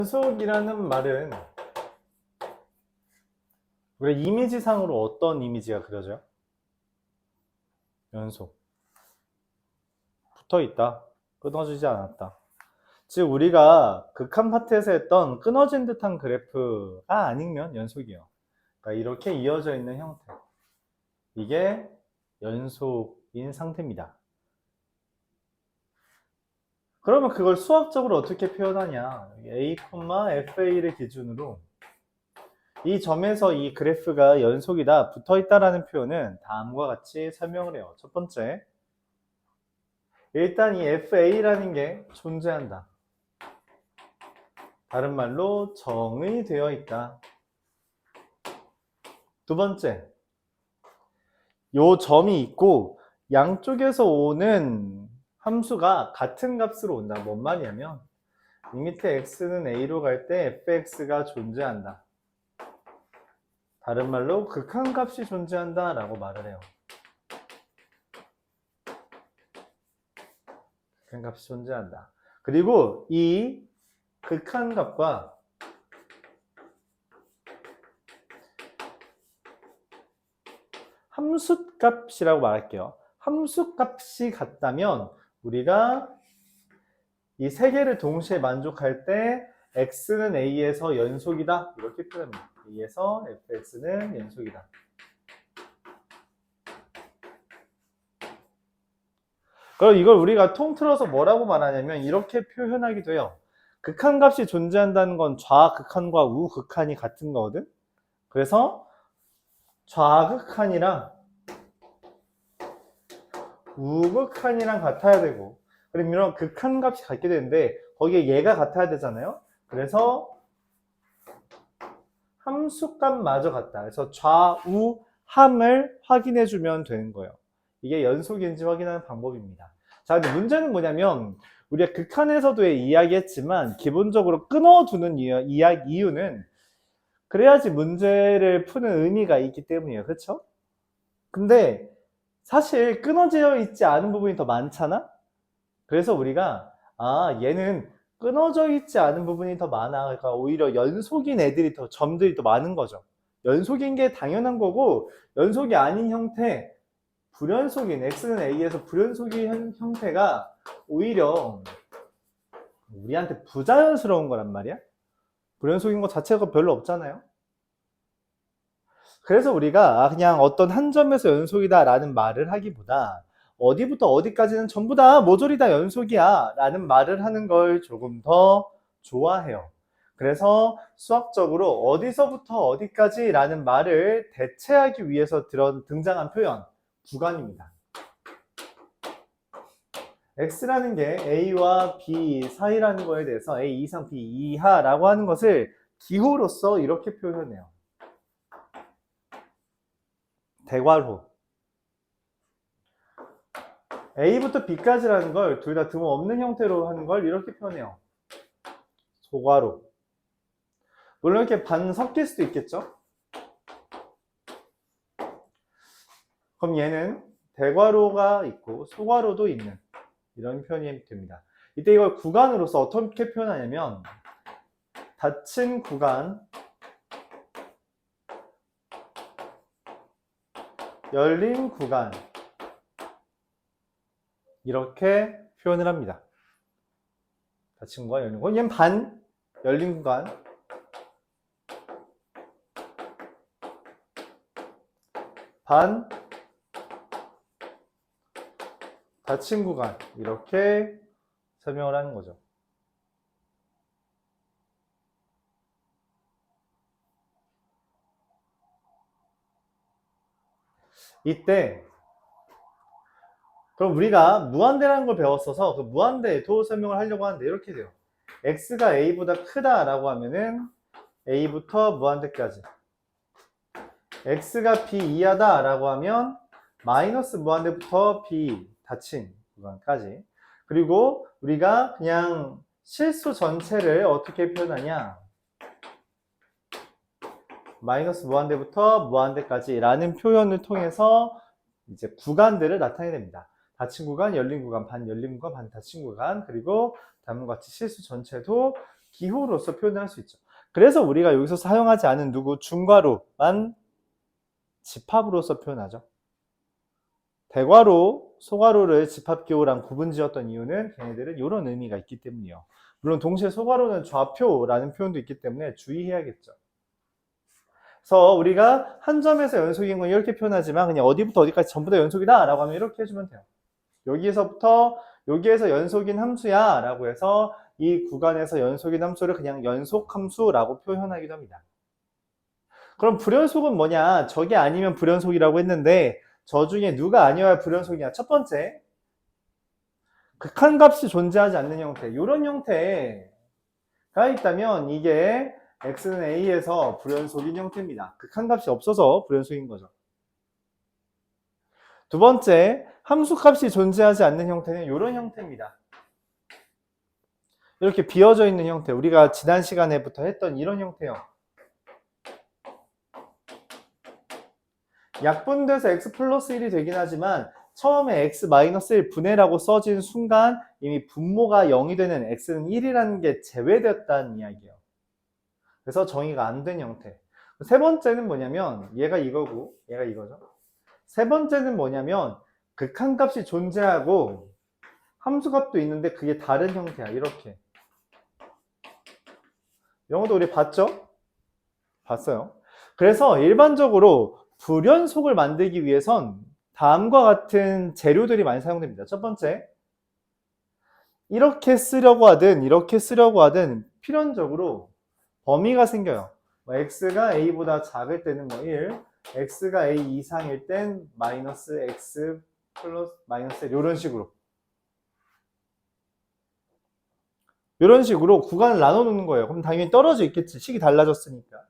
연속이라는 말은 우리가 이미지상으로 어떤 이미지가 그려져요? 연속. 붙어있다. 끊어지지 않았다. 즉 우리가 극한 파트에서 했던 끊어진 듯한 그래프가 아니면 연속이에요. 그러니까 이렇게 이어져 있는 형태. 이게 연속인 상태입니다. 그러면 그걸 수학적으로 어떻게 표현하냐? A, FA를 기준으로 이 점에서 이 그래프가 연속이다, 붙어있다라는 표현은 다음과 같이 설명을 해요. 첫 번째, 일단 이 FA라는 게 존재한다. 다른 말로 정의되어 있다. 두 번째, 요 점이 있고 양쪽에서 오는 함수가 같은 값으로 온다. 뭔 말이냐면 이 밑에 x는 a로 갈 때 fx가 존재한다. 다른 말로 극한값이 존재한다 라고 말을 해요. 극한값이 존재한다. 그리고 이 극한값과 함수값이라고 말할게요. 함수값이 같다면 우리가 이 세 개를 동시에 만족할 때 x는 a에서 연속이다 이렇게 표현합니다. a에서 fx는 연속이다. 그럼 이걸 우리가 통틀어서 뭐라고 말하냐면 이렇게 표현하기도 해요. 극한값이 존재한다는 건 좌극한과 우극한이 같은 거거든. 그래서 좌극한이랑 우극한이랑 같아야 되고, 그러면 극한값이 같게 되는데 거기에 얘가 같아야 되잖아요. 그래서 함수값마저 같다. 그래서 좌우함을 확인해 주면 되는 거예요. 이게 연속인지 확인하는 방법입니다. 자, 근데 문제는 뭐냐면 우리가 극한에서도 이야기했지만 기본적으로 끊어두는 이유는 그래야지 문제를 푸는 의미가 있기 때문이에요. 그렇죠? 근데 사실 끊어져 있지 않은 부분이 더 많잖아? 그래서 우리가 얘는 끊어져 있지 않은 부분이 더 많아. 그러니까 오히려 연속인 애들이 점들이 더 많은 거죠. 연속인 게 당연한 거고 연속이 아닌 형태, 불연속인 x는 a에서 불연속인 형태가 오히려 우리한테 부자연스러운 거란 말이야. 불연속인 거 자체가 별로 없잖아요. 그래서 우리가 그냥 어떤 한 점에서 연속이다 라는 말을 하기보다 어디부터 어디까지는 전부 다 모조리 다 연속이야 라는 말을 하는 걸 조금 더 좋아해요. 그래서 수학적으로 어디서부터 어디까지 라는 말을 대체하기 위해서 등장한 표현, 구간입니다. x라는 게 a와 b 사이라는 거에 대해서 a 이상 b 이하라고 하는 것을 기호로서 이렇게 표현해요. 대괄호. A부터 B까지라는 걸 둘 다 드문 없는 형태로 하는 걸 이렇게 표현해요. 소괄호. 물론 이렇게 반 섞일 수도 있겠죠? 그럼 얘는 대괄호가 있고 소괄호도 있는 이런 표현이 됩니다. 이때 이걸 구간으로서 어떻게 표현하냐면 닫힌 구간, 열린 구간 이렇게 표현을 합니다. 닫힌 구간, 열린 구간. 얘는 반, 열린 구간, 반, 닫힌 구간 이렇게 설명을 하는 거죠. 이때 그럼 우리가 무한대라는 걸 배웠어서 그 무한대도 설명을 하려고 하는데 이렇게 돼요. x가 a보다 크다라고 하면은 a부터 무한대까지, x가 b 이하다라고 하면 마이너스 무한대부터 b 닫힌 구간까지. 그리고 우리가 그냥 실수 전체를 어떻게 표현하냐, 마이너스 무한대부터 무한대까지 라는 표현을 통해서 이제 구간들을 나타내야 됩니다. 닫힌 구간, 열린 구간, 반 열린 구간, 반 닫힌 구간, 그리고 다음과 같이 실수 전체도 기호로서 표현할 수 있죠. 그래서 우리가 여기서 사용하지 않은 누구 중괄호만 집합으로서 표현하죠. 대괄호, 소괄호를 집합기호랑 구분지었던 이유는 걔네들은 이런 의미가 있기 때문이에요. 물론 동시에 소괄호는 좌표라는 표현도 있기 때문에 주의해야겠죠. 그래서 우리가 한 점에서 연속인 건 이렇게 표현하지만 그냥 어디부터 어디까지 전부 다 연속이다 라고 하면 이렇게 해주면 돼요. 여기에서부터 여기에서 연속인 함수야 라고 해서 이 구간에서 연속인 함수를 그냥 연속함수라고 표현하기도 합니다. 그럼 불연속은 뭐냐? 저게 아니면 불연속이라고 했는데 저 중에 누가 아니어야 불연속이냐? 첫 번째, 극한값이 존재하지 않는 형태, 이런 형태가 있다면 이게 x는 a에서 불연속인 형태입니다. 극한값이 없어서 불연속인 거죠. 두 번째, 함수값이 존재하지 않는 형태는 이런 형태입니다. 이렇게 비어져 있는 형태, 우리가 지난 시간에부터 했던 이런 형태요. 약분돼서 x 플러스 1이 되긴 하지만 처음에 x 마이너스 1 분해라고 써진 순간 이미 분모가 0이 되는 x는 1이라는 게 제외되었다는 이야기예요. 그래서 정의가 안 된 형태. 세 번째는 뭐냐면 얘가 이거고 얘가 이거죠. 세 번째는 뭐냐면 극한값이 존재하고 함수값도 있는데 그게 다른 형태야. 이렇게. 영어도 우리 봤죠? 봤어요. 그래서 일반적으로 불연속을 만들기 위해선 다음과 같은 재료들이 많이 사용됩니다. 첫 번째, 이렇게 쓰려고 하든 이렇게 쓰려고 하든 필연적으로 범위가 생겨요. x가 a보다 작을 때는 1, x가 a 이상일 땐 마이너스 x 플러스 마이너스 1 이런 식으로. 이런 식으로 구간을 나눠 놓는 거예요. 그럼 당연히 떨어져 있겠지. 식이 달라졌으니까.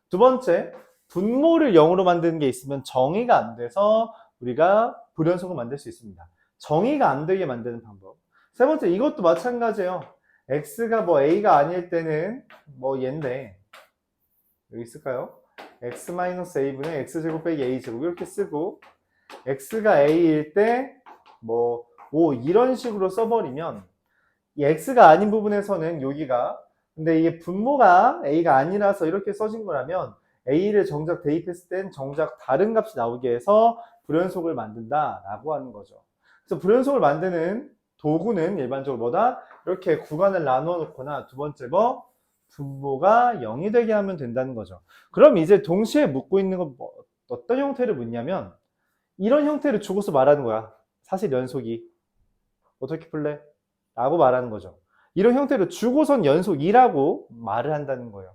두 번째, 분모를 0으로 만드는 게 있으면 정의가 안 돼서 우리가 불연속을 만들 수 있습니다. 정의가 안 되게 만드는 방법. 세 번째, 이것도 마찬가지예요. x가 뭐 a가 아닐 때는 뭐 얘인데 여기 있을까요? x-a분의 x제곱 빼기 a제곱 이렇게 쓰고 x가 a일 때 뭐 5 이런 식으로 써버리면 이 x가 아닌 부분에서는 여기가 근데 이게 분모가 a가 아니라서 이렇게 써진 거라면 a를 정작 대입했을 땐 정작 다른 값이 나오게 해서 불연속을 만든다라고 하는 거죠. 그래서 불연속을 만드는 도구는 일반적으로 뭐다? 이렇게 구간을 나누어 놓거나 두 번째 뭐 분모가 0이 되게 하면 된다는 거죠. 그럼 이제 동시에 묻고 있는 건 뭐, 어떤 형태를 묻냐면 이런 형태를 주고서 말하는 거야. 사실 연속이 어떻게 풀래? 라고 말하는 거죠. 이런 형태로 주고선 연속이라고 말을 한다는 거예요.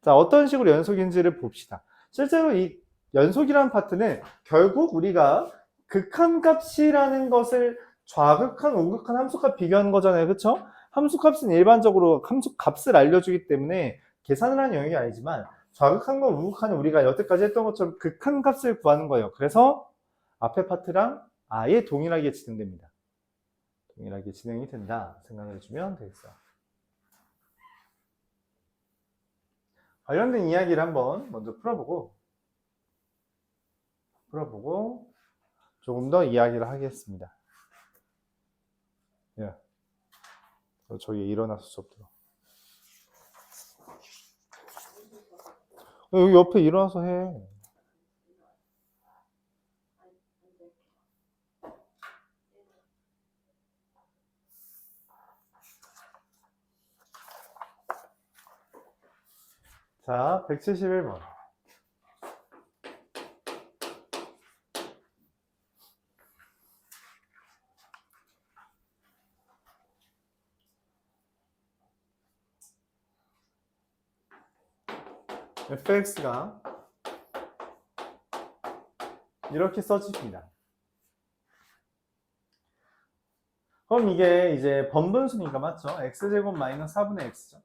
자, 어떤 식으로 연속인지를 봅시다. 실제로 이 연속이라는 파트는 결국 우리가 극한값이라는 것을 좌극한, 우극한 함수값 비교하는 거잖아요. 그쵸? 함수값은 일반적으로 함수값을 알려주기 때문에 계산을 하는 영역이 아니지만 좌극한과 우극한은 우리가 여태까지 했던 것처럼 극한값을 구하는 거예요. 그래서 앞에 파트랑 아예 동일하게 진행됩니다. 동일하게 진행이 된다 생각을 해주면 되겠어요. 관련된 이야기를 한번 먼저 풀어보고 조금 더 이야기를 하겠습니다. 예. 저기 일어나서 수업 들어. 여기 옆에 일어나서 해. 자, 171번. fx가 이렇게 써집니다. 그럼 이게 이제 번분수니까 맞죠? x제곱 마이너스 4분의 x죠.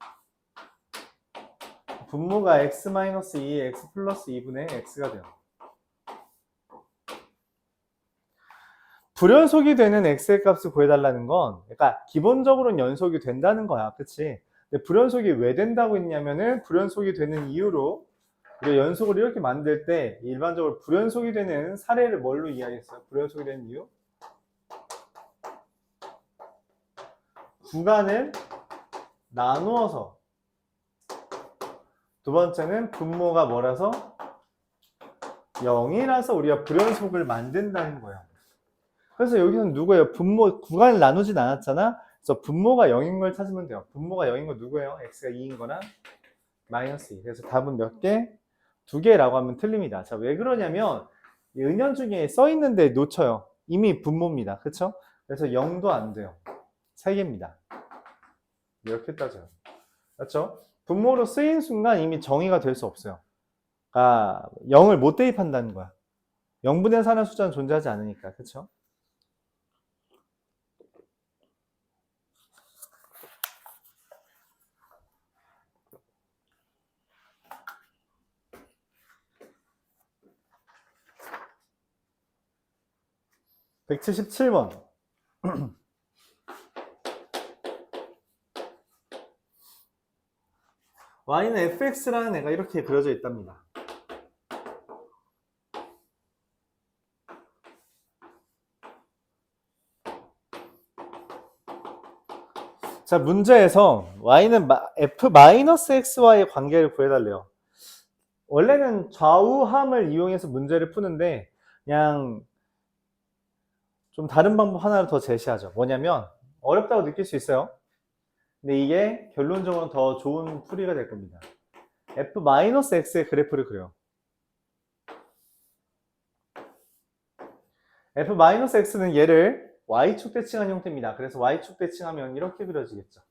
분모가 x-2, x 플러스 2분의 x가 돼요. 불연속이 되는 x의 값을 구해달라는 건 그러니까 기본적으로는 연속이 된다는 거야. 그치? 근데 불연속이 왜 된다고 했냐면은 불연속이 되는 이유로 우리가 연속을 이렇게 만들 때 일반적으로 불연속이 되는 사례를 뭘로 이야기했어요? 불연속이 되는 이유? 구간을 나누어서. 두 번째는 분모가 뭐라서? 0이라서 우리가 불연속을 만든다는 거예요. 그래서 여기서는 누구예요? 분모, 구간을 나누진 않았잖아? 그래서 분모가 0인 걸 찾으면 돼요. 분모가 0인 거 누구예요? x가 2인 거랑 마이너스 2. 그래서 답은 몇 개? 2개라고 하면 틀립니다. 자, 왜 그러냐면 이 은연중에 써 있는데 놓쳐요. 이미 분모입니다. 그쵸? 그래서 0도 안 돼요. 3개입니다. 이렇게 따져요. 그렇죠? 분모로 쓰인 순간 이미 정의가 될 수 없어요. 아, 0을 못 대입한다는 거야. 0분의 4라는 숫자는 존재하지 않으니까. 그쵸? (177번) y는 fx라는 애가 이렇게 그려져 있답니다. 자, 문제에서 y는 f-x와의 관계를 구해달래요. 원래는 좌우함을 이용해서 문제를 푸는데 그냥 좀 다른 방법 하나를 더 제시하죠. 뭐냐면 어렵다고 느낄 수 있어요. 근데 이게 결론적으로 더 좋은 풀이가 될 겁니다. f-x의 그래프를 그려요. f-x는 얘를 y축 대칭한 형태입니다. 그래서 y축 대칭하면 이렇게 그려지겠죠.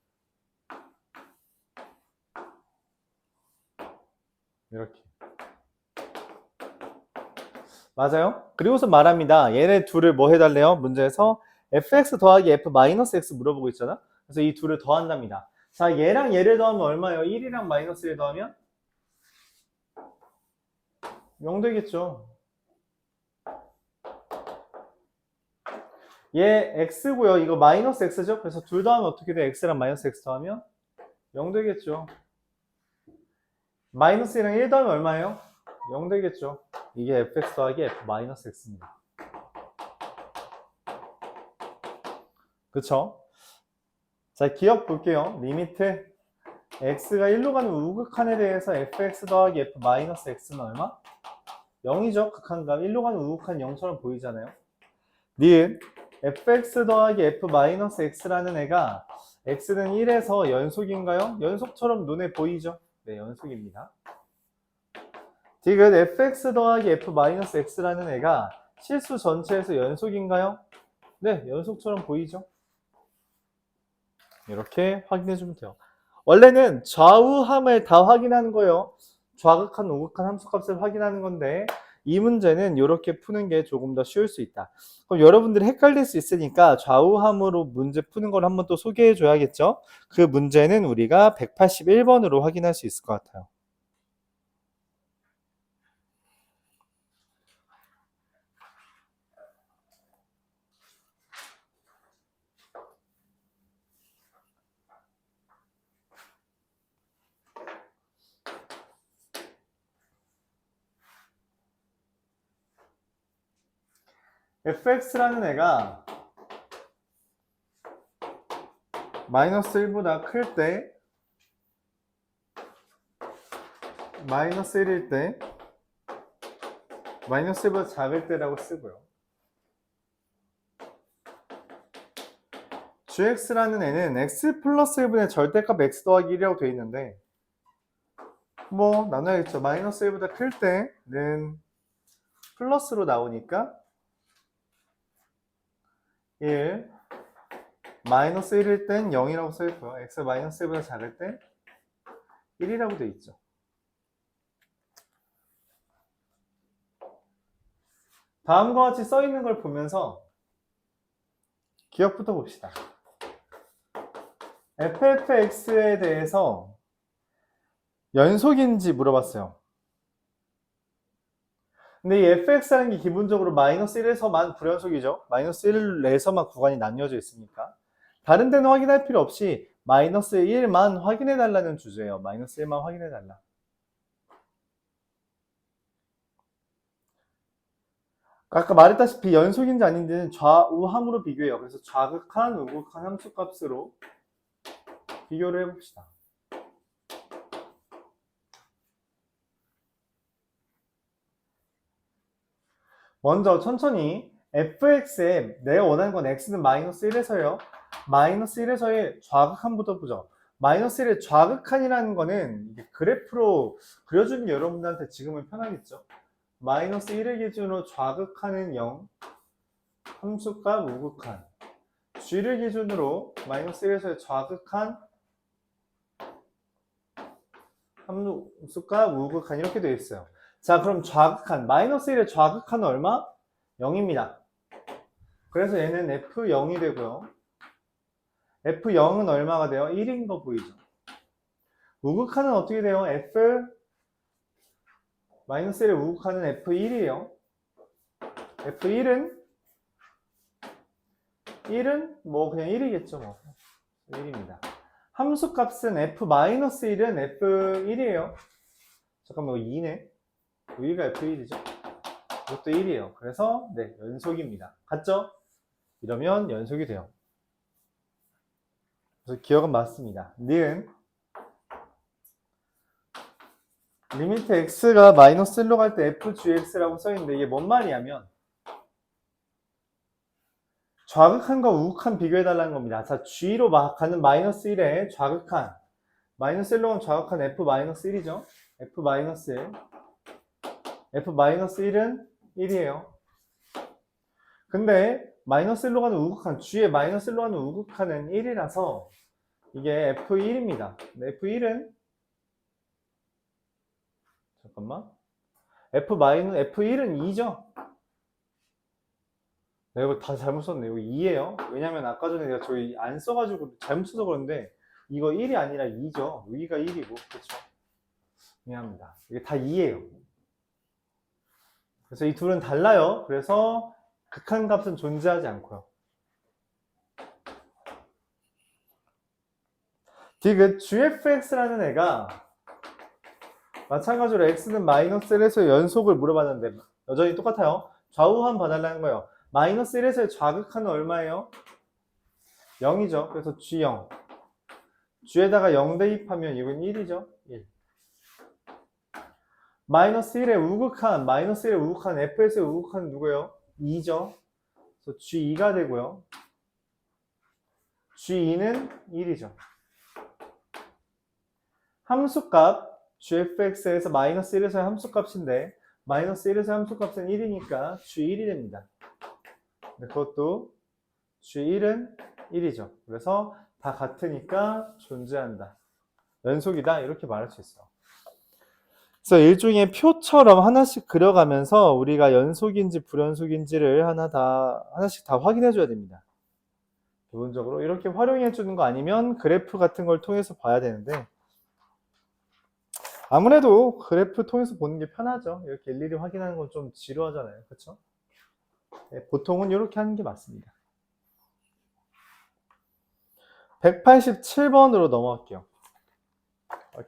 이렇게. 맞아요? 그리고서 말합니다. 얘네 둘을 뭐 해달래요? 문제에서 fx 더하기 f-x 물어보고 있잖아? 그래서 이 둘을 더한답니다. 자, 얘랑 얘를 더하면 얼마예요? 1이랑 마이너스를 더하면 0 되겠죠. 얘 x고요. 이거 마이너스 x죠? 그래서 둘 더하면 어떻게 돼? x랑 마이너스 x 더하면 0 되겠죠. 마이너스 1이랑 1 더하면 얼마예요? 0 되겠죠. 이게 fx 더하기 f-x입니다. 그쵸? 자, 기억 볼게요. 리미트 x가 1로 가는 우극한에 대해서 fx 더하기 f-x는 얼마? 0이죠. 극한값. 1로 가는 우극한 0처럼 보이잖아요. 니은 fx 더하기 f-x라는 애가 x는 1에서 연속인가요? 연속처럼 눈에 보이죠? 네, 연속입니다. 디귿 fx 더하기 f-x라는 애가 실수 전체에서 연속인가요? 네, 연속처럼 보이죠? 이렇게 확인해주면 돼요. 원래는 좌우함을 다 확인하는 거예요. 좌극한, 우극한 함수값을 확인하는 건데 이 문제는 이렇게 푸는 게 조금 더 쉬울 수 있다. 그럼 여러분들이 헷갈릴 수 있으니까 좌우함으로 문제 푸는 걸 한번 또 소개해 줘야겠죠? 그 문제는 우리가 181번으로 확인할 수 있을 것 같아요. fx라는 애가 마이너스 1보다 클 때, 마이너스 1일 때, 마이너스 1보다 작을 때라고 쓰고요. gx라는 애는 x 플러스 1분의 절대값 x 더하기 1이라고 되어 있는데 뭐 나눠야겠죠. 마이너스 1보다 클 때는 플러스로 나오니까 1, 마이너스 1일 땐 0이라고 써있고요. x가 마이너스 1보다 작을 때 1이라고 되어 있죠. 다음과 같이 써있는 걸 보면서 기억부터 봅시다. fx에 대해서 연속인지 물어봤어요. 근데 이 fx라는 게 기본적으로 마이너스 1에서만 불연속이죠. 마이너스 1에서만 구간이 나뉘어져 있으니까. 다른 데는 확인할 필요 없이 마이너스 1만 확인해 달라는 주제예요. 마이너스 1만 확인해 달라. 아까 말했다시피 연속인지 아닌지는 좌우함으로 비교해요. 그래서 좌극한, 우극한 함수값으로 비교를 해봅시다. 먼저 천천히 fx에 내가 원하는 건 x는 마이너스 1에서요. 마이너스 1에서의 좌극한부터 보죠. 마이너스 1의 좌극한이라는 거는 이게 그래프로 그려주는 게 여러분들한테 지금은 편하겠죠. 마이너스 1을 기준으로 좌극한은 0, 함수값 우극한. g를 기준으로 마이너스 1에서의 좌극한, 함수값 우극한 이렇게 되어 있어요. 자, 그럼 좌극한, 마이너스 1의 좌극한은 얼마? 0입니다. 그래서 얘는 F0이 되고요. F0은 얼마가 돼요? 1인 거 보이죠? 우극한은 어떻게 돼요? 마이너스 1의 우극한은 F1이에요. F1은 뭐 그냥 1이겠죠 뭐. 1입니다. 함수값은 F-1은 F1이에요. 잠깐만 이거 2네. 여기가 F1이죠. 이것도 1이에요. 그래서 네, 연속입니다. 같죠? 이러면 연속이 돼요. 그래서 기억은 맞습니다. 니은 리미트 x가 마이너스 1로 갈 때 fgx라고 써있는데 이게 뭔 말이냐면 좌극한과 우극한 비교해달라는 겁니다. 자, g로 가는 마이너스 1에 좌극한 마이너스 1로 가면 좌극한 f-1이죠. f-1 f-1은 1이에요. 근데 마이너스 1로 가는 우극한 g의 마이너스 1로 가는 우극한은 1이라서 이게 f1입니다. f1은 잠깐만 F-F1은 2죠? 내가 이거 다 잘못 썼네. 이거 2예요. 왜냐면 아까 전에 내가 저기 안 써가지고 잘못 써서 그런데 이거 1이 아니라 2죠. 여기가 1이고 그렇죠? 미안합니다. 이게 다 2예요. 그래서 이 둘은 달라요. 그래서 극한값은 존재하지 않고요. 디귿 gfx라는 애가 마찬가지로 x는 마이너스 1에서 연속을 물어봤는데 여전히 똑같아요. 좌우한 봐달라는 거예요. 마이너스 1에서의 좌극한은 얼마예요? 0이죠. 그래서 g0. g에다가 0 대입하면 이건 1이죠. 1. 마이너스 1의 우극한, 마이너스 1의 우극한, fs의 우극한은 누구예요? 2죠. 그래서 g2가 되고요. g2는 1이죠. 함수값 gfx에서 마이너스 1에서의 함수값인데 마이너스 1에서의 함수값은 1이니까 g1이 됩니다. 그것도 g1은 1이죠. 그래서 다 같으니까 존재한다. 연속이다. 이렇게 말할 수 있어. 그래서 일종의 표처럼 하나씩 그려가면서 우리가 연속인지 불연속인지를 하나씩 다 확인해 줘야 됩니다. 기본적으로 이렇게 활용해 주는 거 아니면 그래프 같은 걸 통해서 봐야 되는데 아무래도 그래프 통해서 보는 게 편하죠. 이렇게 일일이 확인하는 건 좀 지루하잖아요. 그렇죠? 네, 보통은 이렇게 하는 게 맞습니다. 187번으로 넘어갈게요.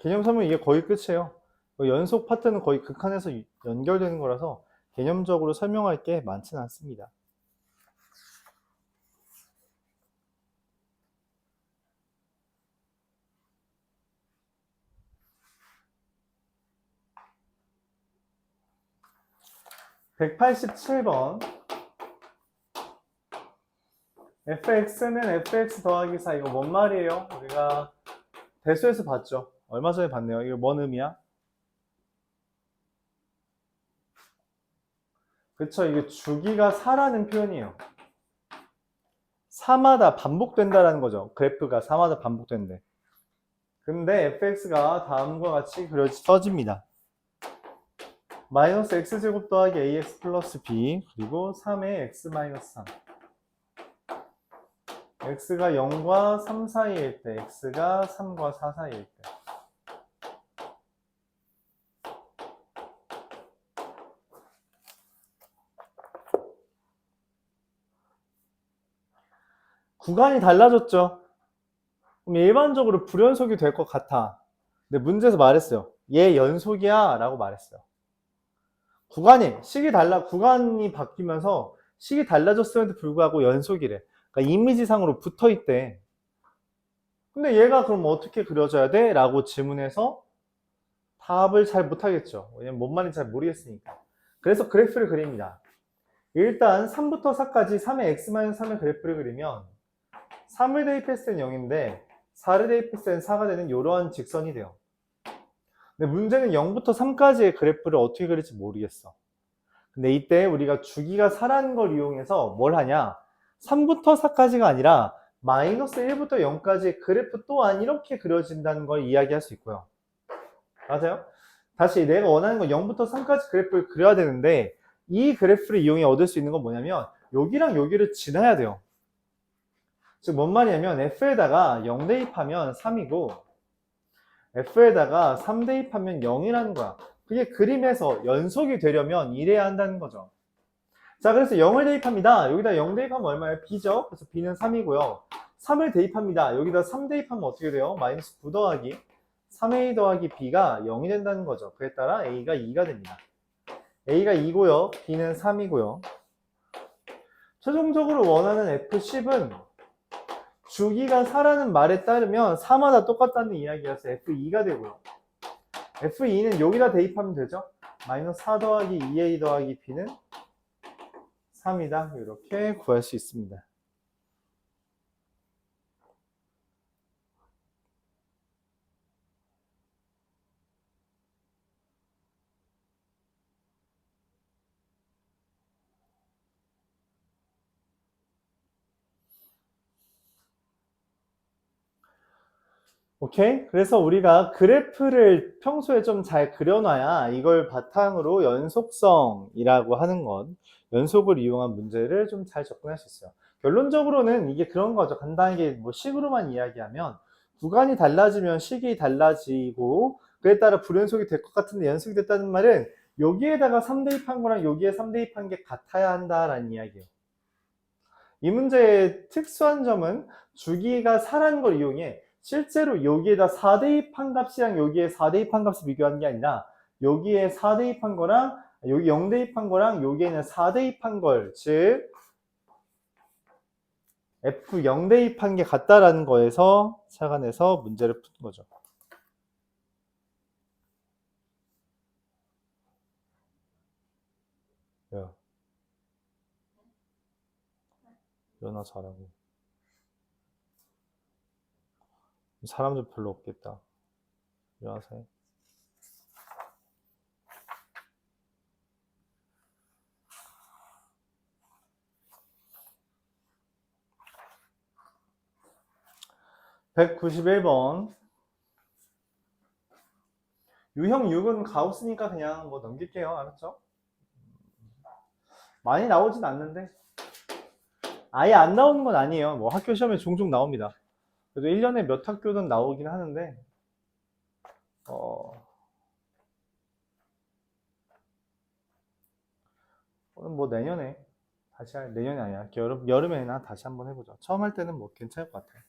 개념 설명 이게 거의 끝이에요. 연속 파트는 거의 극한에서 연결되는 거라서 개념적으로 설명할 게 많지는 않습니다. (187번) fx는 fx 더하기 4 이거 뭔 말이에요? 우리가 대수에서 봤죠? 얼마 전에 봤네요. 이거 뭔 의미야? 그쵸, 이게 주기가 4라는 표현이에요. 4마다 반복된다라는 거죠. 그래프가 4마다 반복된대. 근데 fx가 다음과 같이 써집니다. 마이너스 x제곱 더하기 ax 플러스 b 그리고 3의 x 마이너스 3 x가 0과 3 사이일 때 x가 3과 4 사이일 때 구간이 달라졌죠. 그럼 일반적으로 불연속이 될 것 같아. 근데 문제에서 말했어요. 얘 연속이야 라고 말했어요. 구간이 바뀌면서 식이 달라졌음에도 불구하고 연속이래. 그러니까 이미지상으로 붙어 있대. 근데 얘가 그럼 어떻게 그려져야 돼? 라고 질문해서 답을 잘 못하겠죠. 왜냐면 뭔 말인지 잘 모르겠으니까. 그래서 그래프를 그립니다. 일단 3부터 4까지 3의 x-3의 그래프를 그리면 3을 대입했을 땐 0인데 4를 대입했을 땐 4가 되는 이러한 직선이 돼요. 근데 문제는 0부터 3까지의 그래프를 어떻게 그릴지 모르겠어. 근데 이때 우리가 주기가 4라는 걸 이용해서 뭘 하냐? 3부터 4까지가 아니라 마이너스 1부터 0까지의 그래프 또한 이렇게 그려진다는 걸 이야기할 수 있고요. 맞아요? 다시 내가 원하는 건 0부터 3까지 그래프를 그려야 되는데 이 그래프를 이용해 얻을 수 있는 건 뭐냐면 여기랑 여기를 지나야 돼요. 즉 뭔 말이냐면 f에다가 0 대입하면 3이고 f에다가 3 대입하면 0이라는 거야. 그게 그림에서 연속이 되려면 이래야 한다는 거죠. 자, 그래서 0을 대입합니다. 여기다 0 대입하면 얼마예요? b죠? 그래서 b는 3이고요. 3을 대입합니다. 여기다 3 대입하면 어떻게 돼요? 마이너스 9 더하기 3a 더하기 b가 0이 된다는 거죠. 그에 따라 a가 2가 됩니다. a가 2고요. b는 3이고요. 최종적으로 원하는 f10은 주기가 4라는 말에 따르면 4마다 똑같다는 이야기여서 f2가 되고요. f2는 여기다 대입하면 되죠. 마이너스 4 더하기 2a 더하기 b는 3이다. 이렇게 구할 수 있습니다. 오케이? 그래서 우리가 그래프를 평소에 좀 잘 그려놔야 이걸 바탕으로 연속성이라고 하는 건 연속을 이용한 문제를 좀 잘 접근할 수 있어요. 결론적으로는 이게 그런 거죠. 간단하게 뭐 식으로만 이야기하면 구간이 달라지면 식이 달라지고 그에 따라 불연속이 될 것 같은데 연속이 됐다는 말은 여기에다가 3 대입한 거랑 여기에 3 대입한 게 같아야 한다라는 이야기예요. 이 문제의 특수한 점은 주기가 4라는 걸 이용해 실제로 여기에다 4 대입한 값이랑 여기에 4 대입한 값을 비교하는 게 아니라 여기에 4 대입한 거랑 여기 0 대입한 거랑 여기에는 4 대입한 걸, 즉 F0 대입한 게 같다라는 거에서 착안해서 문제를 푸는 거죠. 야, 일어나 잘하고. 사람도 별로 없겠다. 일어나세요. (191번) 유형 6은 가우스니까 그냥 뭐 넘길게요. 알았죠? 많이 나오진 않는데 아예 안 나오는 건 아니에요. 뭐 학교 시험에 종종 나옵니다. 그래도 1년에 몇 학교는 나오긴 하는데 뭐 내년에 다시 내년이 아니야. 여름에나 다시 한번 해보죠. 처음 할 때는 뭐 괜찮을 것 같아요.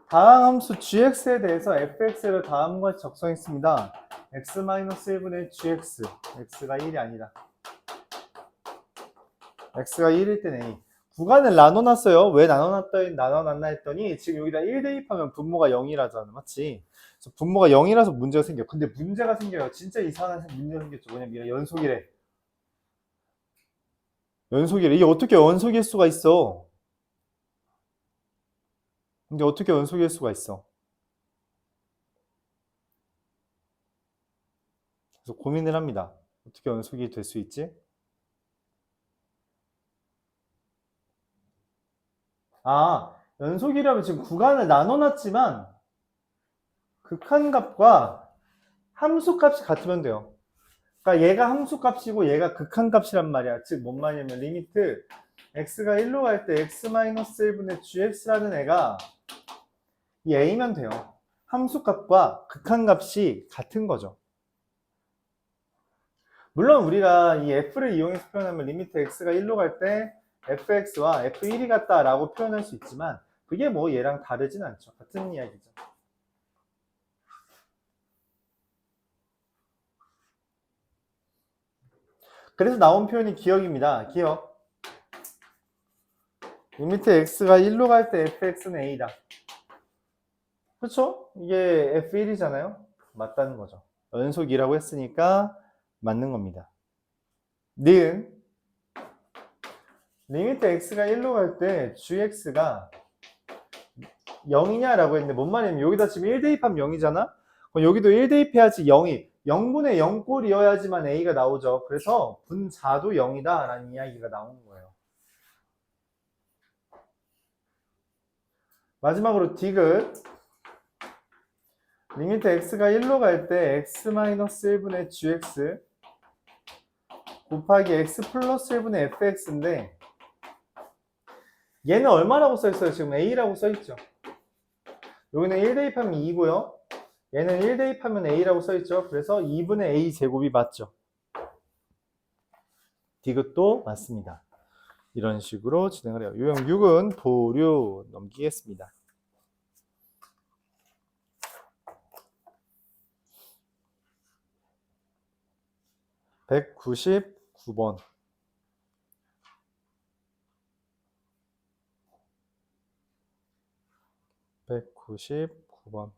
다항 함수 gx에 대해서 fx를 다음과 같이 적성했습니다. x-1분의 gx, x가 1이 아니다. x가 1일 때는 a. 구간을 나눠놨어요. 왜 나눠놨나 했더니 지금 여기다 1 대입하면 분모가 0이라잖아. 맞지? 그래서 분모가 0이라서 문제가 생겨. 근데 문제가 생겨요. 진짜 이상한 문제가 생겼죠. 뭐냐면 얘가 연속이래. 연속이래. 이게 어떻게 연속일 수가 있어? 근데 어떻게 연속일 수가 있어? 그래서 고민을 합니다. 어떻게 연속이 될 수 있지? 아, 연속이라면 지금 구간을 나눠놨지만 극한값과 함수값이 같으면 돼요. 그러니까 얘가 함수값이고 얘가 극한값이란 말이야. 즉 뭔 말이냐면 리미트 x가 1로 갈 때 x-1분의 gx라는 애가 이 a면 돼요. 함수값과 극한값이 같은 거죠. 물론 우리가 이 f를 이용해서 표현하면 리미트 x가 1로 갈 때 fx와 f1이 같다라고 표현할 수 있지만 그게 뭐 얘랑 다르진 않죠. 같은 이야기죠. 그래서 나온 표현이 기억입니다. 기억. 리미트 x가 1로 갈 때 fx는 a다. 그렇죠? 이게 F1이잖아요. 맞다는 거죠. 연속이라고 했으니까 맞는 겁니다. 니은 리미트 x가 1로 갈 때 gx가 0이냐라고 했는데 뭔 말이냐면 여기다 지금 1 대입하면 0이잖아? 그럼 여기도 1 대입해야지 0이 0분의 0꼴이어야지만 a가 나오죠. 그래서 분자도 0이다 라는 이야기가 나오는 거예요. 마지막으로 디귿 리미트 x가 1로 갈 때 x-1분의 gx 곱하기 x 플러스 1분의 fx인데 얘는 얼마라고 써있어요? 지금 a라고 써있죠. 여기는 1 대입하면 2고요. 얘는 1 대입하면 a라고 써있죠. 그래서 2분의 a 제곱이 맞죠. 디귿도 맞습니다. 이런 식으로 진행을 해요. 유형 6은 보류 넘기겠습니다. 199번 199번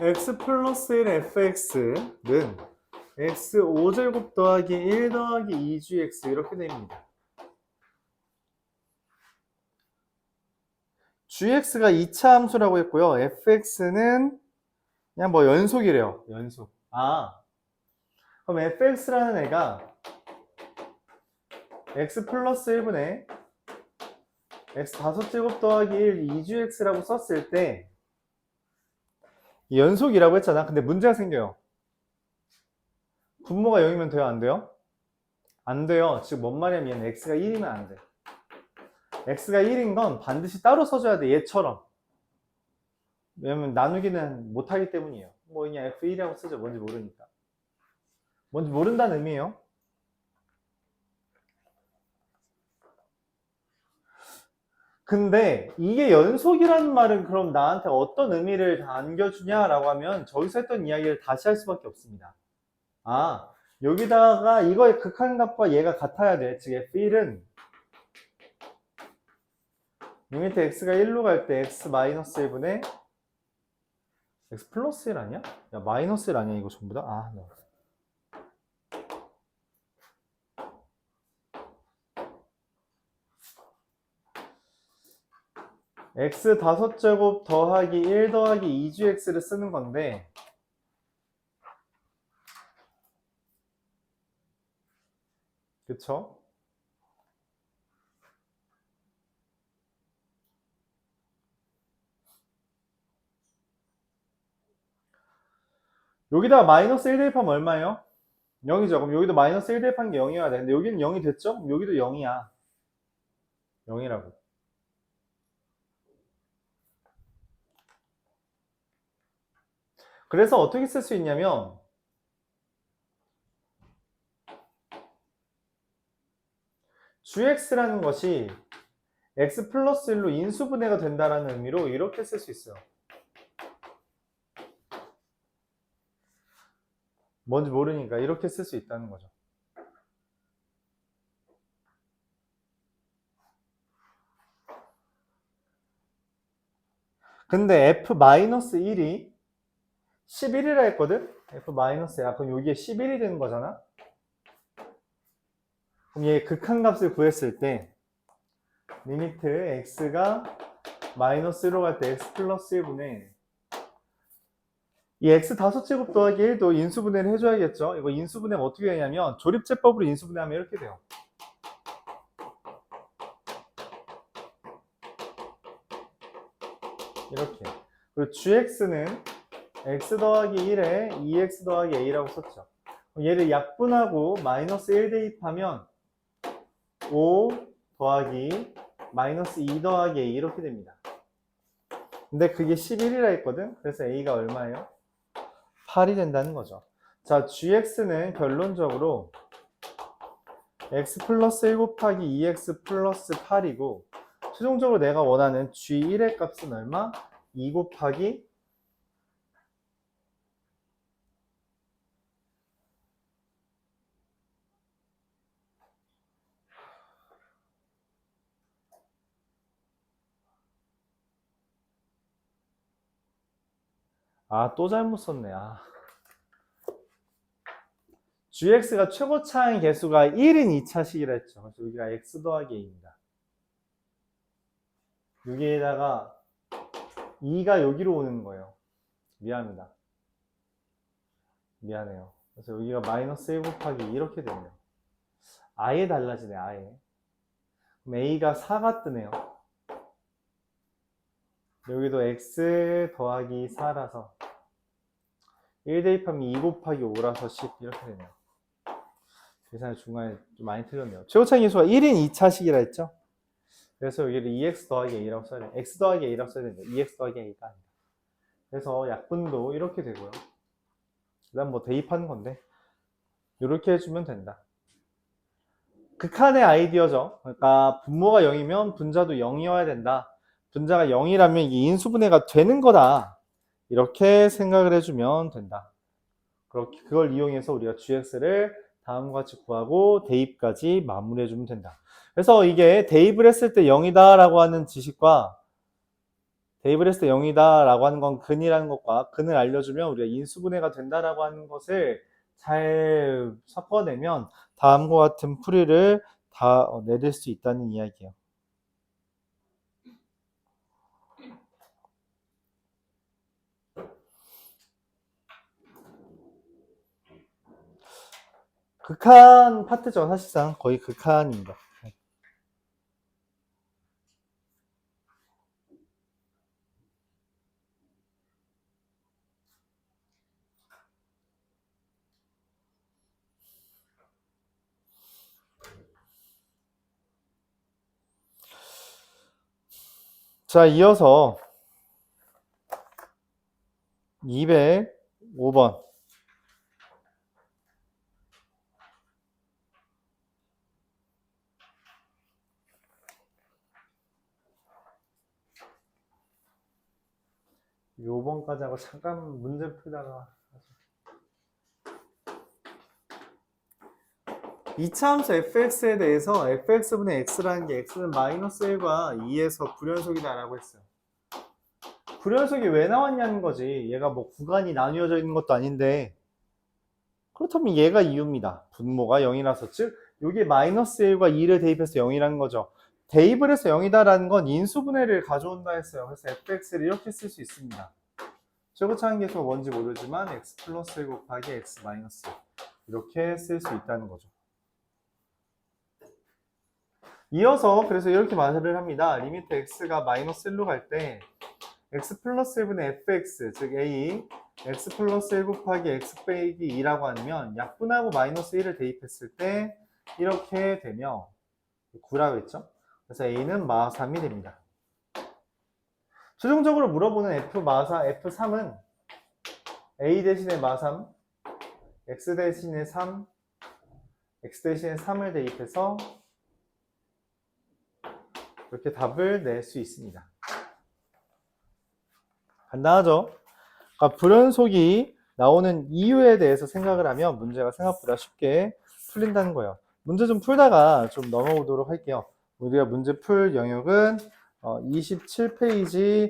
x 플러스 1 fx는 x 5제곱 더하기 1 더하기 2gx 이렇게 됩니다. gx가 2차 함수라고 했고요. fx는 그냥 뭐 연속이래요. 연속. 그럼 fx라는 애가 x 플러스 1분의 x 5제곱 더하기 1 2gx라고 썼을 때 연속이라고 했잖아. 근데 문제가 생겨요. 분모가 0이면 돼요? 안 돼요? 안 돼요. 즉 뭔 말이냐면 x가 1이면 안 돼. x가 1인 건 반드시 따로 써줘야 돼. 얘처럼. 왜냐면 나누기는 못하기 때문이에요. 뭐 그냥 f1이라고 쓰죠. 뭔지 모르니까. 뭔지 모른다는 의미예요. 근데 이게 연속이라는 말은 그럼 나한테 어떤 의미를 안겨주냐라고 하면 저기서 했던 이야기를 다시 할 수밖에 없습니다. 여기다가 이거의 극한값과 얘가 같아야 돼. 즉 f1은 리미트 x가 1로 갈 때 x 마이너스 1분의 x 플러스 1 아니야? 야 마이너스 1 아니야 이거 전부 다? 네. x 5제곱 더하기 1 더하기 2gx를 쓰는 건데 그쵸? 여기다가 마이너스 1 대입하면 얼마예요? 0이죠. 그럼 여기도 마이너스 1 대입한 게 0이어야 돼. 근데 여기는 0이 됐죠? 그럼 여기도 0이야. 0이라고. 그래서 어떻게 쓸 수 있냐면 gx라는 것이 x 플러스 1로 인수분해가 된다는 의미로 이렇게 쓸 수 있어요. 뭔지 모르니까 이렇게 쓸 수 있다는 거죠. 근데 f-1이 11이라 했거든? f-야 그럼 여기에 11이 되는 거잖아? 그럼 얘 극한값을 구했을 때 리미트 x가 마이너스 1로 갈 때 x 플러스 1분의 이 x 5제곱 더하기 1도 인수분해를 해줘야겠죠? 이거 인수분해가 어떻게 되냐면 조립제법으로 인수분해하면 이렇게 돼요. 이렇게. 그리고 gx는 x 더하기 1에 2x 더하기 a라고 썼죠. 얘를 약분하고 마이너스 1 대입하면 5 더하기 마이너스 2 더하기 a 이렇게 됩니다. 근데 그게 11이라 했거든? 그래서 a가 얼마예요? 8이 된다는 거죠. 자, gx는 결론적으로 x 플러스 1 곱하기 2x 플러스 8이고 최종적으로 내가 원하는 g1의 값은 얼마? 2 곱하기 또 잘못 썼네. gx가 최고차항 개수가 1인 2차식이라 했죠. 그래서 여기가 x 더하기 a입니다. 여기에다가 2가 여기로 오는 거예요. 미안합니다. 미안해요. 그래서 여기가 마이너스 1 곱하기 2 이렇게 되네요. 아예 달라지네, 아예. 그럼 a가 4가 뜨네요. 여기도 x 더하기 4라서 1 대입하면 2 곱하기 5라서 10 이렇게 되네요. 계산이 중간에 좀 많이 틀렸네요. 최고차항 개수가 1인 2차식이라 했죠? 그래서 여기를 2x 더하기 a라고 써야 돼요. x 더하기 a라고 써야 되는데 2x 더하기 a가 아니다. 그래서 약분도 이렇게 되고요. 그 다음 뭐 대입하는 건데 이렇게 해주면 된다. 극한의 아이디어죠. 그러니까 분모가 0이면 분자도 0이어야 된다. 분자가 0이라면 이게 인수분해가 되는 거다. 이렇게 생각을 해주면 된다. 그걸 이용해서 우리가 gx를 다음과 같이 구하고 대입까지 마무리해주면 된다. 그래서 이게 대입을 했을 때 0이다 라고 하는 지식과 대입을 했을 때 0이다 라고 하는 건 근이라는 것과 근을 알려주면 우리가 인수분해가 된다라고 하는 것을 잘 섞어내면 다음과 같은 풀이를 다 내릴 수 있다는 이야기예요. 극한 파트죠. 사실상 거의 극한입니다. 자, 이어서 205번. 요번까지 하고 잠깐 문제 풀다가 이차함수 fx에 대해서 fx분의 x라는 게 x는 마이너스 1과 2에서 불연속이다 라고 했어요. 불연속이 왜 나왔냐는 거지. 얘가 뭐 구간이 나뉘어져 있는 것도 아닌데 그렇다면 얘가 이유입니다. 분모가 0이라서 즉 여기에 마이너스 1과 2를 대입해서 0이라는 거죠. 대입을 해서 0이다라는 건 인수분해를 가져온다 했어요. 그래서 fx를 이렇게 쓸 수 있습니다. 최고차항 계수가 뭔지 모르지만 x 플러스 1 곱하기 x 마이너스 1 이렇게 쓸 수 있다는 거죠. 이어서 그래서 이렇게 말을 합니다. 리미트 x가 마이너스 1로 갈 때 x 플러스 1분의 fx 즉 a x 플러스 1 곱하기 x 빼기 2라고 하면 약분하고 마이너스 1을 대입했을 때 이렇게 되며 9라고 했죠. 그래서 a는 마3이 됩니다. 최종적으로 물어보는 F3은 a 대신에 마3 x 대신에 3 x 대신에 3을 대입해서 이렇게 답을 낼 수 있습니다. 간단하죠? 그러니까 불연속이 나오는 이유에 대해서 생각을 하면 문제가 생각보다 쉽게 풀린다는 거예요. 문제 좀 풀다가 좀 넘어오도록 할게요. 우리가 문제 풀 영역은 27페이지